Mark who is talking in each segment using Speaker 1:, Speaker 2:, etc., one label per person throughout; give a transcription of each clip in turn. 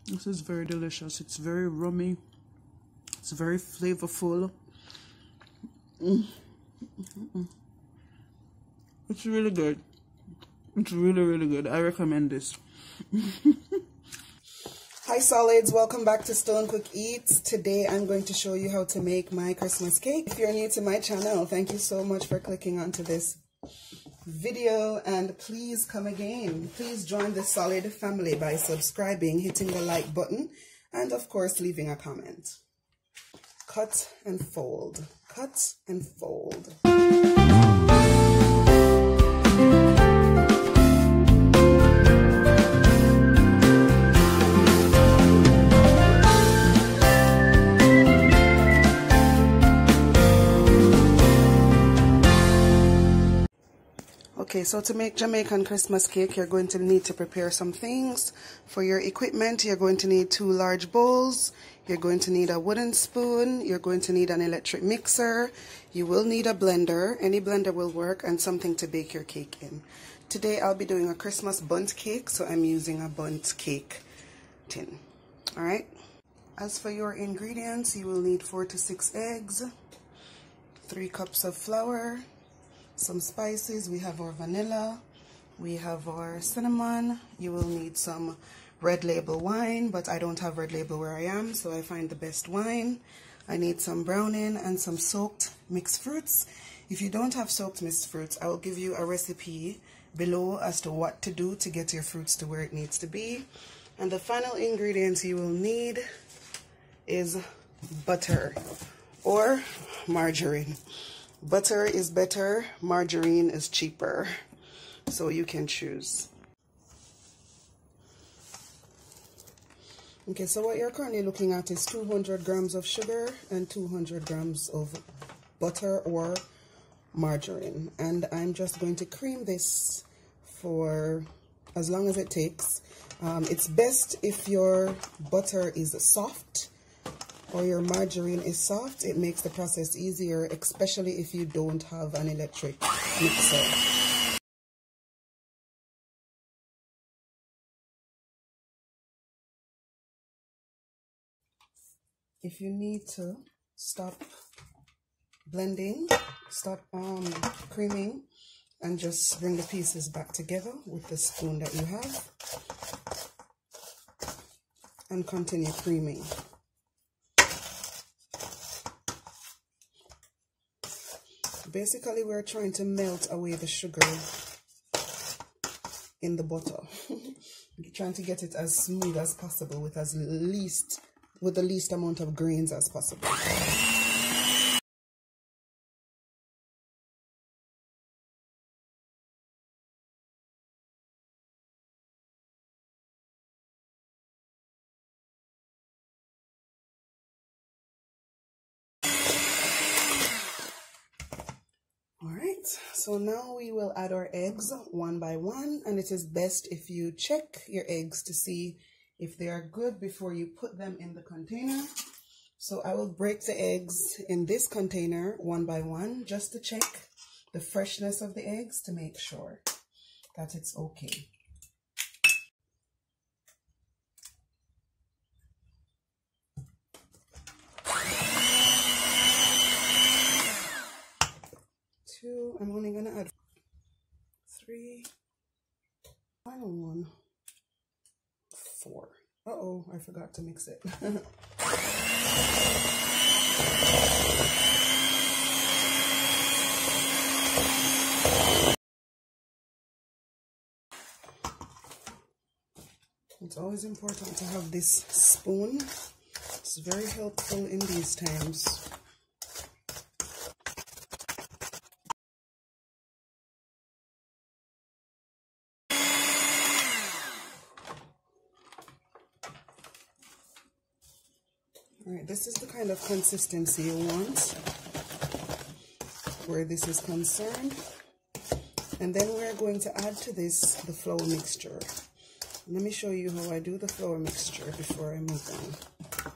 Speaker 1: This is very delicious. It's very rummy. It's very flavorful. It's really good. It's really, really good. I recommend this. Hi solids, welcome back to Stone Cook Eats. Today I'm going to show you how to make my Christmas cake. If you're new to my channel, thank you so much for clicking onto this video, and please come again. Please join the solid family by subscribing, hitting the like button, and of course leaving a comment. Cut and fold. Cut and fold. Okay, so to make Jamaican Christmas cake, you're going to need to prepare some things. For your equipment, you're going to need 2 large bowls. You're going to need a wooden spoon. You're going to need an electric mixer. You will need a blender. Any blender will work, and something to bake your cake in. Today, I'll be doing a Christmas bundt cake, so I'm using a bundt cake tin. All right. As for your ingredients, you will need 4 to 6 eggs, 3 cups of flour, some spices. We have our vanilla, we have our cinnamon. You will need some red label wine, but I don't have red label where I am, so I find the best wine. I need some browning and some soaked mixed fruits. If you don't have soaked mixed fruits, I will give you a recipe below as to what to do to get your fruits to where it needs to be. And the final ingredients you will need is butter or margarine. Butter is better, margarine is cheaper, so you can choose. Okay, so what you're currently looking at is 200 grams of sugar and 200 grams of butter or margarine. And I'm just going to cream this for as long as it takes. It's best if your butter is soft or your margarine is soft. It makes the process easier, especially if you don't have an electric mixer. If you need to stop blending, stop creaming, and just bring the pieces back together with the spoon that you have and continue creaming. Basically, we're trying to melt away the sugar in the butter. We're trying to get it as smooth as possible with the least amount of grains as possible. Alright, so now we will add our eggs one by one, and it is best if you check your eggs to see if they are good before you put them in the container. So I will break the eggs in this container one by one just to check the freshness of the eggs to make sure that it's okay. I'm only going to add 3, final one, 4. Uh-oh, I forgot to mix it. It's always important to have this spoon. It's very helpful in these times. Alright, this is the kind of consistency you want where this is concerned. And then we're going to add to this the flour mixture. Let me show you how I do the flour mixture before I move on.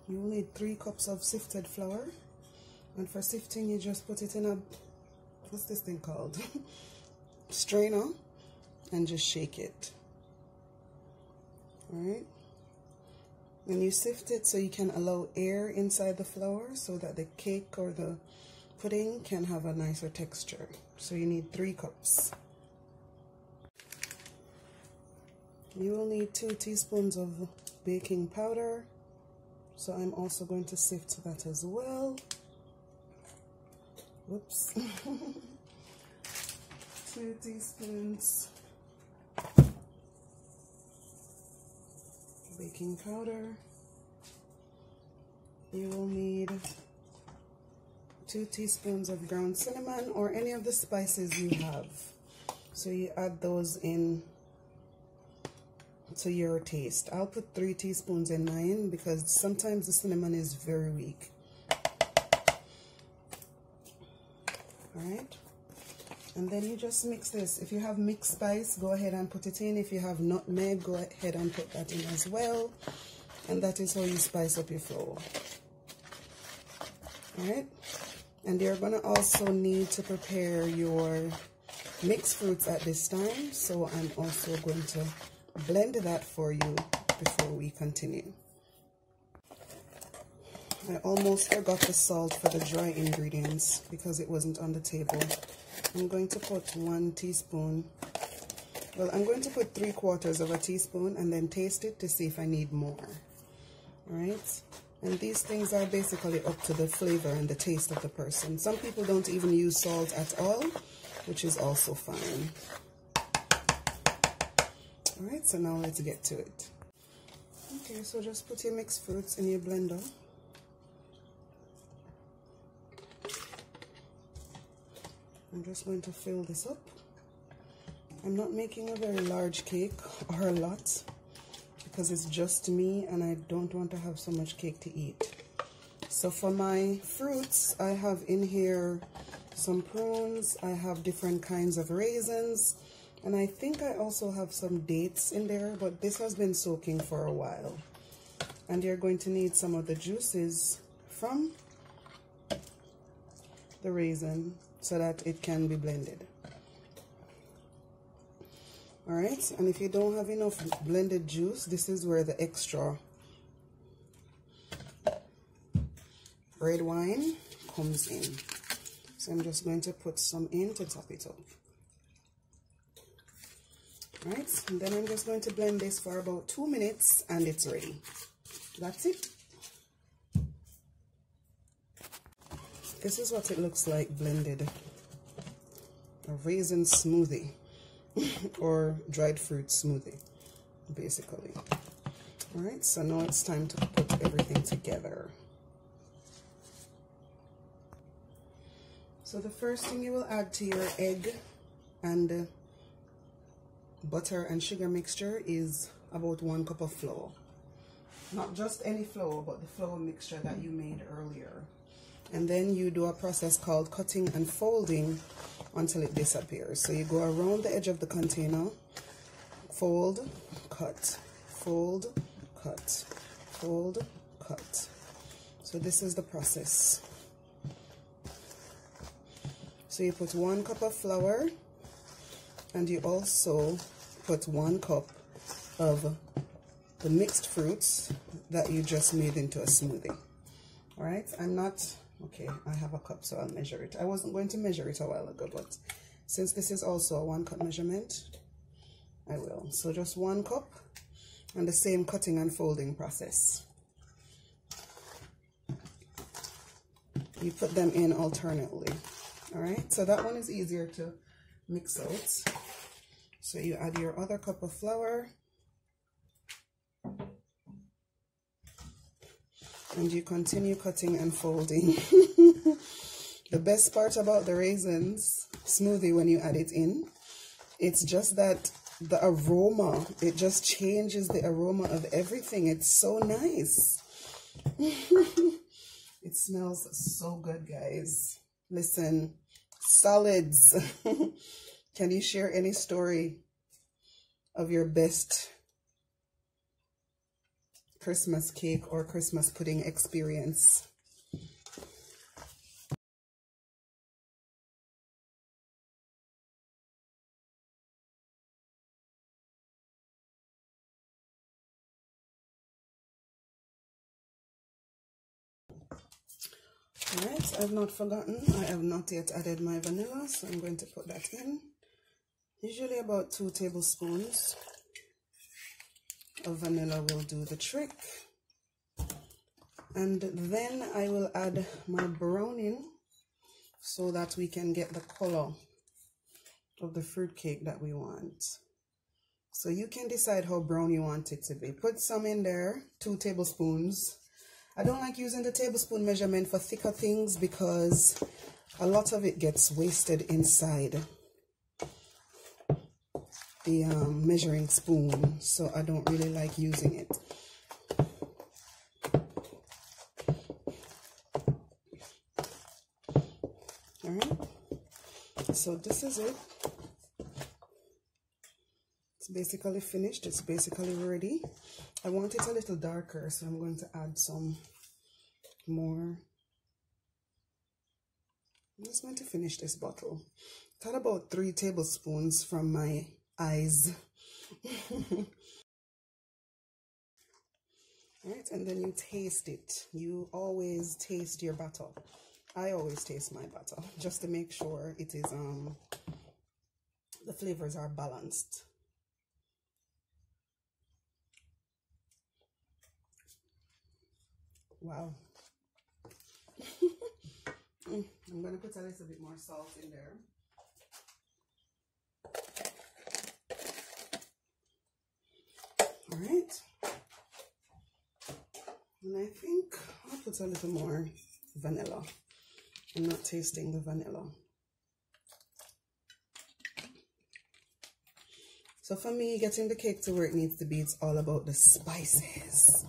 Speaker 1: You will need 3 cups of sifted flour. And for sifting, you just put it in a, what's this thing called? Strainer, and just shake it. Alright? And you sift it so you can allow air inside the flour so that the cake or the pudding can have a nicer texture. So you need 3 cups. You will need 2 teaspoons of baking powder. So I'm also going to sift that as well. Whoops. 2 teaspoons baking powder. You will need 2 teaspoons of ground cinnamon or any of the spices you have. So you add those in to your taste. I'll put 3 teaspoons in mine because sometimes the cinnamon is very weak. Alright, and then you just mix this. If you have mixed spice, go ahead and put it in. If you have nutmeg, go ahead and put that in as well. And that is how you spice up your flour. Alright, and you're going to also need to prepare your mixed fruits at this time. So I'm also going to blend that for you before we continue. I almost forgot the salt for the dry ingredients because it wasn't on the table. I'm going to put 1 teaspoon. Well, I'm going to put 3/4 of a teaspoon and then taste it to see if I need more. Alright? And these things are basically up to the flavor and the taste of the person. Some people don't even use salt at all, which is also fine. Alright, so now let's get to it. Okay, so just put your mixed fruits in your blender. I'm just going to fill this up. I'm not making a very large cake or a lot because it's just me and I don't want to have so much cake to eat. So for my fruits, I have in here some prunes, I have different kinds of raisins, and I think I also have some dates in there, but this has been soaking for a while. And you're going to need some of the juices from the raisin so that it can be blended. Alright, and if you don't have enough blended juice, this is where the extra red wine comes in. So I'm just going to put some in to top it up. Alright, and then I'm just going to blend this for about 2 minutes and it's ready. That's it. This is what it looks like blended. A raisin smoothie or dried fruit smoothie, basically. Alright, so now it's time to put everything together. So the first thing you will add to your egg and butter and sugar mixture is about 1 cup of flour. Not just any flour, but the flour mixture that you made earlier. And then you do a process called cutting and folding until it disappears. So you go around the edge of the container, fold, cut, fold, cut, fold, cut. So this is the process. So you put 1 cup of flour and you also put 1 cup of the mixed fruits that you just made into a smoothie. All right, okay, I have a cup, so I'll measure it. I wasn't going to measure it a while ago, but since this is also a 1 cup measurement, I will. So just 1 cup and the same cutting and folding process. You put them in alternately. All right, so that one is easier to mix out. So you add your other cup of flour. And you continue cutting and folding. The best part about the raisins smoothie when you add it in, it's just that the aroma, it just changes the aroma of everything. It's so nice. It smells so good, guys. Listen, solids. Can you share any story of your best Christmas cake or Christmas pudding experience? Alright, I've not forgotten, I have not yet added my vanilla, so I'm going to put that in. Usually about 2 tablespoons of vanilla will do the trick. And then I will add my browning so that we can get the color of the fruit cake that we want. So you can decide how brown you want it to be. Put some in there, 2 tablespoons. I don't like using the tablespoon measurement for thicker things because a lot of it gets wasted inside the measuring spoon, so I don't really like using it. Alright, so this is it. It's basically finished, it's basically ready. I want it a little darker, so I'm going to add some more. I'm just going to finish this bottle. It had about 3 tablespoons from my eyes. Alright, and then you taste it. You always taste your butter. I always taste my butter just to make sure it is the flavors are balanced. Wow. I'm going to put a little bit more salt in there. All right. And I think I'll put a little more vanilla. I'm not tasting the vanilla. So for me, getting the cake to where it needs to be, it's all about the spices.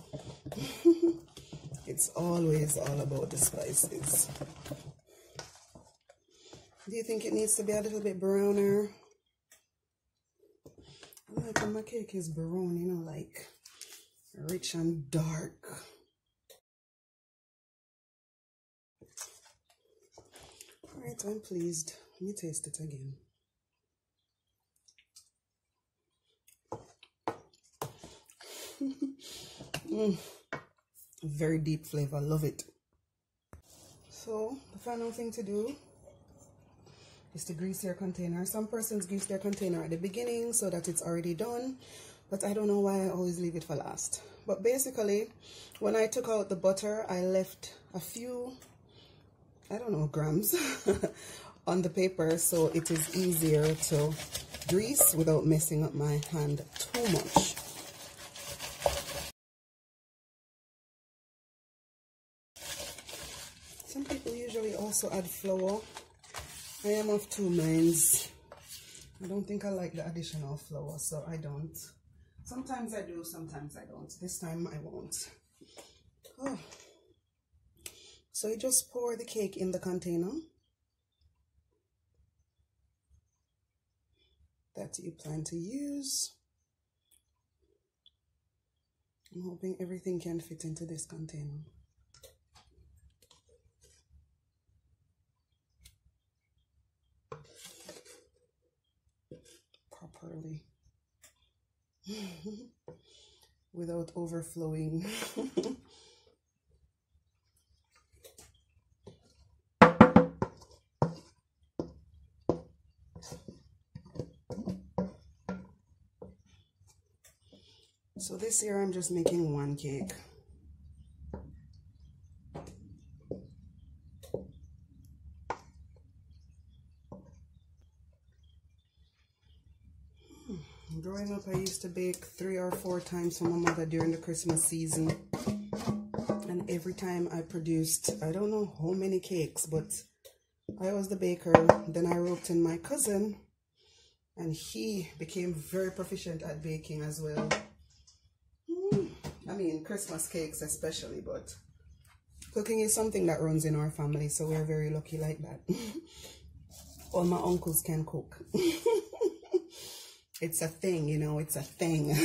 Speaker 1: It's always all about the spices. Do you think it needs to be a little bit browner? I like when my cake is brown, you know, like rich and dark. Alright, I'm pleased. Let me taste it again. Very deep flavor, love it. So the final thing to do is to grease your container. Some persons grease their container at the beginning so that it's already done, but I don't know why I always leave it for last. But basically, when I took out the butter, I left a few, I don't know, grams on the paper, so it is easier to grease without messing up my hand too much. Some people usually also add flour. I am of 2 minds. I don't think I like the additional flour, so I don't. Sometimes I do, sometimes I don't. This time I won't. Oh. So you just pour the cake in the container that you plan to use. I'm hoping everything can fit into this container. Properly. Without overflowing. So this year I'm just making 1 cake. Growing up, I used to bake 3 or 4 times for my mother during the Christmas season. And every time I produced, I don't know how many cakes, but I was the baker. Then I roped in my cousin, and he became very proficient at baking as well. I mean, Christmas cakes especially, but cooking is something that runs in our family, so we're very lucky like that. All my uncles can cook. It's a thing, you know, it's a thing.